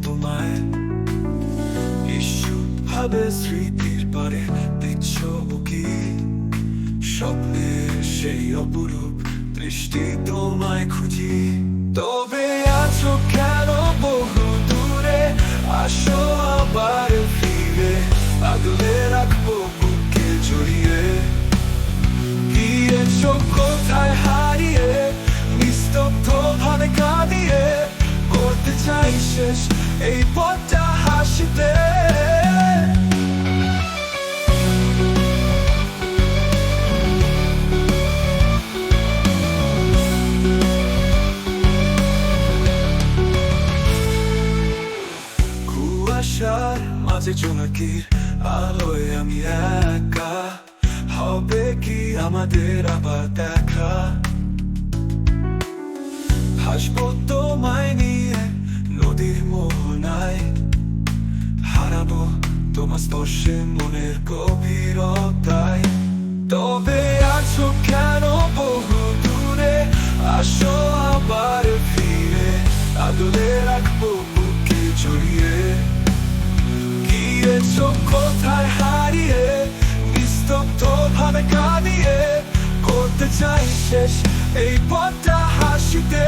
তোমায় ভাবে স্মৃতির পারে দিচ্ছ বুকি স্বপ্নের সেই অপরূপ দৃষ্টি তোমায় খুঁজি তবে আছো কেন বহু দূরে আসো আবার ফিরে আগলে রাখবো বুকে জড়িয়ে গিয়েছো কোথায় হারিয়ে নিস্তব্ধ ভাবে কাঁদিয়ে করতে চাই শেষ এই পথটা হাসিতে মাঝে জোনাকির আলোয় আমি একা হবে কি আমাদের আবার দেখা হাসবো তোমায় নিয়ে নদীর মোহনায় হারাবো তোমার স্পর্শে মনের গভীরতায় তবে আছো কেন বহু দূরে আসো আবার ফিরে আদলে রাখবো বুকে জড়িয়ে গিয়েছো কোথায় হারিয়ে নিস্তব্ধ ভাবে কাঁদিয়ে করতে চাই শেষ এই পথটা হাসিতে